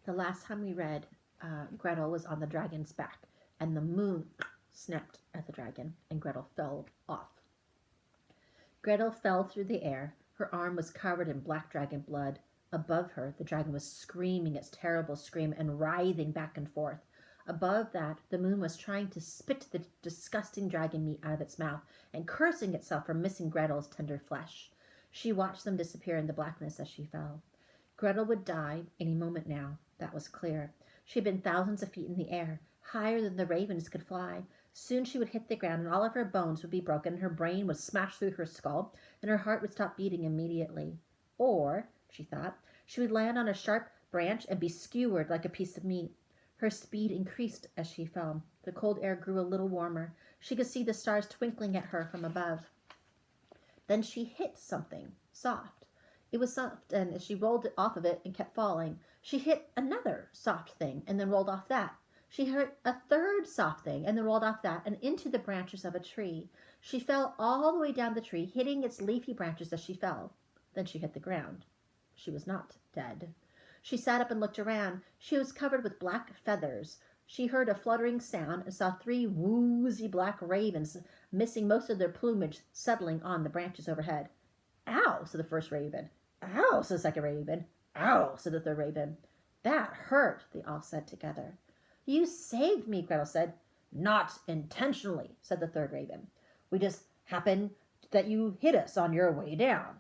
The last time we read, Gretel was on the dragon's back, and the moon snapped at the dragon, and Gretel fell off. Gretel fell through the air. Her arm was covered in black dragon blood. Above her, the dragon was screaming its terrible scream and writhing back and forth. Above that, the moon was trying to spit the disgusting dragon meat out of its mouth and cursing itself for missing Gretel's tender flesh. She watched them disappear in the blackness as she fell. Gretel would die any moment now, that was clear. She had been thousands of feet in the air, higher than the ravens could fly. Soon she would hit the ground, and all of her bones would be broken, and her brain would smash through her skull, and her heart would stop beating immediately. Or, she thought, she would land on a sharp branch and be skewered like a piece of meat. Her speed increased as she fell. The cold air grew a little warmer. She could see the stars twinkling at her from above. Then she hit something soft. It was soft, and as she rolled off of it and kept falling, she hit another soft thing and then rolled off that. She hit a third soft thing and then rolled off that and into the branches of a tree. She fell all the way down the tree, hitting its leafy branches as she fell. Then she hit the ground. She was not dead. She sat up and looked around. She was covered with black feathers. She heard a fluttering sound and saw 3 woozy black ravens, missing most of their plumage, settling on the branches overhead. "Ow," said the first raven. "Ow," said the second raven. "Ow," said the third raven. "That hurt," they all said together. "You saved me," Gretel said. "Not intentionally," said the third raven. "We just happened that you hit us on your way down."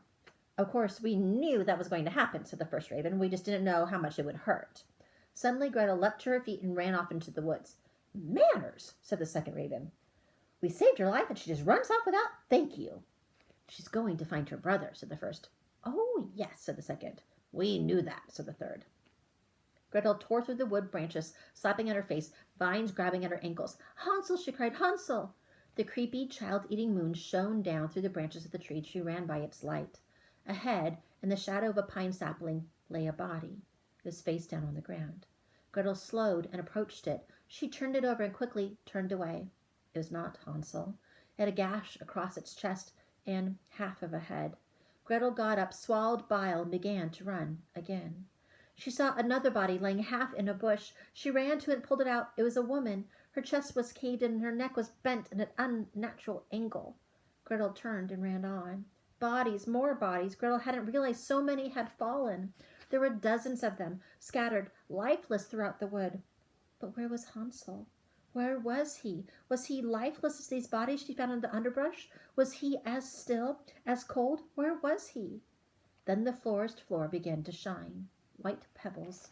"Of course, we knew that was going to happen," said the first raven. "We just didn't know how much it would hurt." Suddenly Gretel leapt to her feet and ran off into the woods. "Manners," said the second raven. "We saved her life and she just runs off without thank you." "She's going to find her brother," said the first. "Oh, yes," said the second. "We knew that," said the third. Gretel tore through the wood branches, slapping at her face, vines grabbing at her ankles. "Hansel," she cried, "Hansel!" The creepy, child-eating moon shone down through the branches of the tree. She ran by its light. Ahead, in the shadow of a pine sapling, lay a body. It was face down on the ground. Gretel slowed and approached it. She turned it over and quickly turned away. It was not Hansel. It had a gash across its chest and half of a head. Gretel got up, swallowed bile, and began to run again. She saw another body laying half in a bush. She ran to it and pulled it out. It was a woman. Her chest was caved in and her neck was bent at an unnatural angle. Gretel turned and ran on. Bodies, more bodies. Gretel hadn't realized so many had fallen. There were dozens of them, scattered, lifeless throughout the wood. But where was Hansel? Where was he? Was he lifeless as these bodies she found in the underbrush? Was he as still, as cold? Where was he? Then the forest floor began to shine. White pebbles.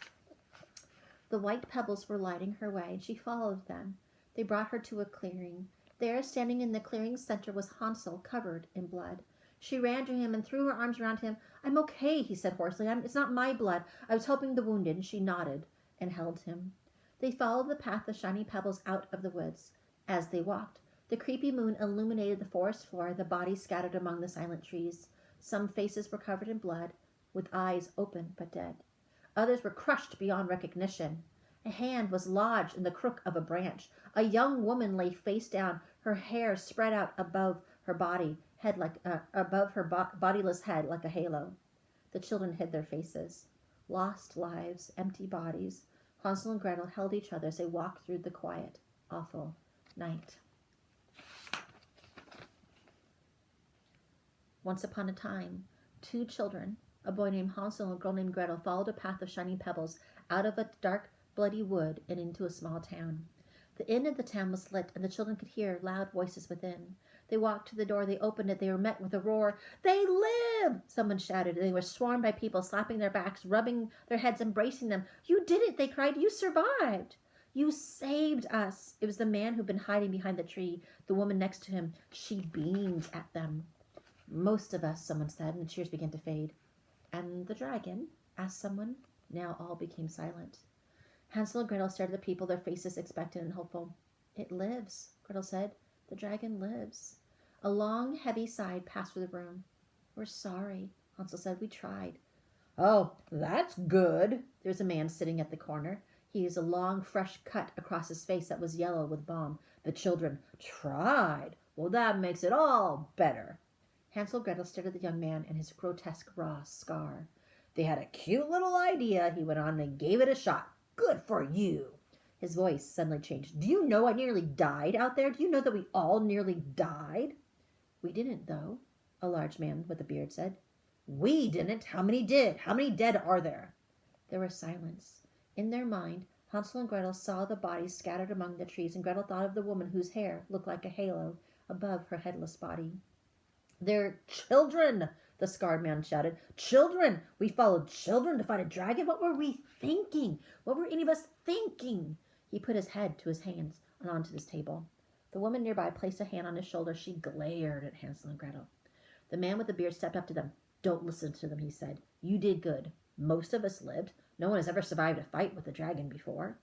The white pebbles were lighting her way, and she followed them. They brought her to a clearing. There, standing in the clearing's center, was Hansel, covered in blood. She ran to him and threw her arms around him. "I'm okay," he said hoarsely. "It's not my blood. I was helping the wounded." And she nodded and held him. They followed the path of shiny pebbles out of the woods. As they walked, the creepy moon illuminated the forest floor, the bodies scattered among the silent trees. Some faces were covered in blood, with eyes open but dead. Others were crushed beyond recognition. A hand was lodged in the crook of a branch. A young woman lay face down, her hair spread out above her bodiless head like a halo. The children hid their faces. Lost lives, empty bodies. Hansel and Gretel held each other as they walked through the quiet, awful night. Once upon a time, 2 children, a boy named Hansel and a girl named Gretel, followed a path of shining pebbles out of a dark, bloody wood and into a small town. The inn of the town was lit, and the children could hear loud voices within. They walked to the door. They opened it. They were met with a roar. "They live!" someone shouted. They were swarmed by people, slapping their backs, rubbing their heads, embracing them. "You did it!" they cried. "You survived! You saved us!" It was the man who'd been hiding behind the tree, the woman next to him. She beamed at them. "Most of us," someone said, and the cheers began to fade. "And the dragon?" asked someone. Now all became silent. Hansel and Gretel stared at the people, their faces expectant and hopeful. "It lives," Gretel said. "The dragon lives." A long, heavy sigh passed through the room. "We're sorry," Hansel said. "We tried." "Oh, that's good." There was a man sitting at the corner. He had a long, fresh cut across his face that was yellow with balm. "The children tried. Well, that makes it all better." Hansel and Gretel stared at the young man and his grotesque raw scar. They had a cute little idea, he went on, and they gave it a shot. Good for you. His voice suddenly changed. Do you know I nearly died out there? Do you know that we all nearly died? We didn't, though, a large man with a beard said. We didn't. How many did? How many dead are there? There was silence. In their mind, Hansel and Gretel saw the bodies scattered among the trees, and Gretel thought of the woman whose hair looked like a halo above her headless body. They're children, the scarred man shouted. Children! We followed children to fight a dragon? What were we thinking? What were any of us thinking? He put his head to his hands and onto this table. The woman nearby placed a hand on his shoulder. She glared at Hansel and Gretel. The man with the beard stepped up to them. Don't listen to them, he said. You did good. Most of us lived. No one has ever survived a fight with a dragon before.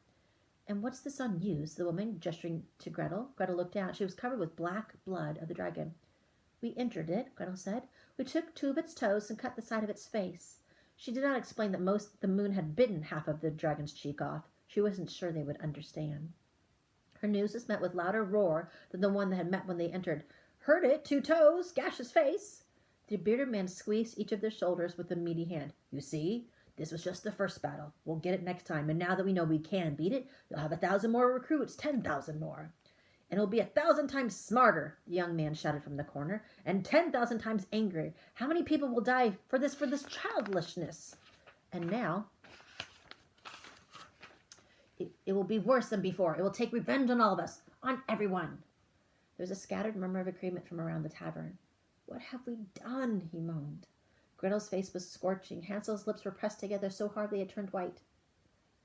And what's this on you? Said the woman, gesturing to Gretel. Gretel looked down. She was covered with black blood of the dragon. We injured it, Gretel said. We took 2 of its toes and cut the side of its face. She did not explain that the moon had bitten half of the dragon's cheek off. She wasn't sure they would understand. Her news was met with louder roar than the one that had met when they entered. Heard it, 2 toes, gash his face. The bearded man squeezed each of their shoulders with a meaty hand. You see, this was just the first battle. We'll get it next time, and now that we know we can beat it, you'll have 1,000 more recruits, 10,000 more. And it'll be 1,000 times smarter, the young man shouted from the corner, and 10,000 times angrier. How many people will die for this childishness? And now, it will be worse than before. It will take revenge on all of us, on everyone. There was a scattered murmur of agreement from around the tavern. What have we done? He moaned. Gretel's face was scorching. Hansel's lips were pressed together so hard they had turned white.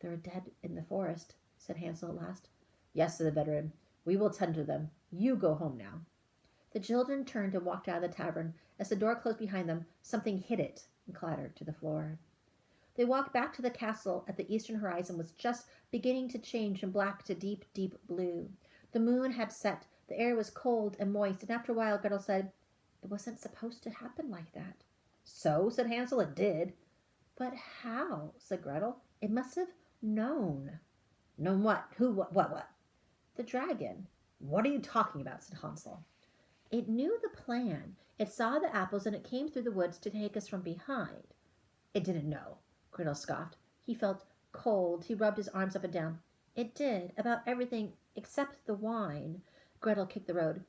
There are dead in the forest, said Hansel at last. Yes, said the veteran. We will tend to them. You go home now. The children turned and walked out of the tavern. As the door closed behind them, something hit it and clattered to the floor. They walked back to the castle. At the eastern horizon was just beginning to change from black to deep, deep blue. The moon had set. The air was cold and moist, and after a while Gretel said, It wasn't supposed to happen like that. So, said Hansel, it did. But how? Said Gretel. It must have known. Known what? Who? What? The dragon. What are you talking about? Said Hansel. It knew the plan. It saw the apples, and it came through the woods to take us from behind. It didn't know, Gretel scoffed. He felt cold. He rubbed his arms up and down. It did, about everything except the wine. Gretel kicked the road.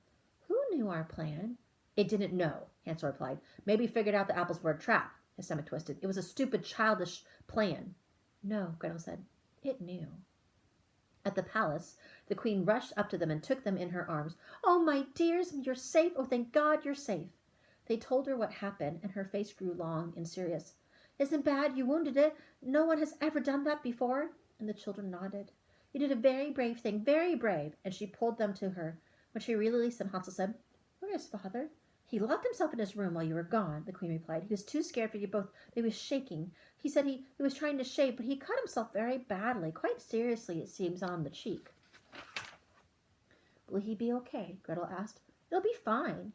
Who knew our plan? It didn't know, Hansel replied. Maybe figured out the apples were a trap. His stomach twisted. It was a stupid, childish plan. No, Gretel said. It knew. At the palace, the queen rushed up to them and took them in her arms. Oh, my dears, you're safe. Oh, thank God you're safe. They told her what happened, and her face grew long and serious. Isn't bad? You wounded it. No one has ever done that before. And the children nodded. You did a very brave thing, very brave. And she pulled them to her. When she released them, Hansel said, Where is father? He locked himself in his room while you were gone, the queen replied. He was too scared for you both. He was shaking. He said he was trying to shave, but he cut himself very badly, quite seriously, it seems, on the cheek. Will he be okay? Gretel asked. It'll be fine.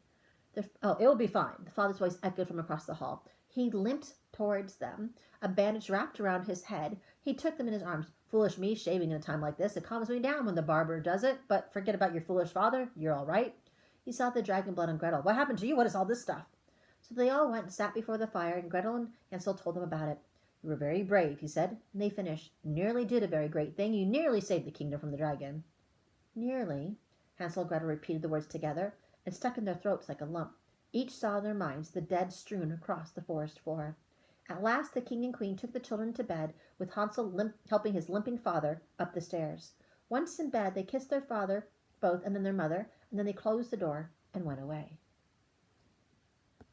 It'll be fine. The father's voice echoed from across the hall. He limped towards them, a bandage wrapped around his head. He took them in his arms. Foolish me, shaving in a time like this. It calms me down when the barber does it, but forget about your foolish father. You're all right. He saw the dragon blood on Gretel. What happened to you? What is all this stuff? So they all went and sat before the fire, and Gretel and Hansel told them about it. You were very brave, he said, and they finished. You nearly did a very great thing. You nearly saved the kingdom from the dragon. Nearly. Hansel and Gretel repeated the words together, and stuck in their throats like a lump. Each saw in their minds the dead strewn across the forest floor. At last the king and queen took the children to bed, with Hansel helping his limping father up the stairs. Once in bed, they kissed their father, both, and then their mother, and then they closed the door and went away.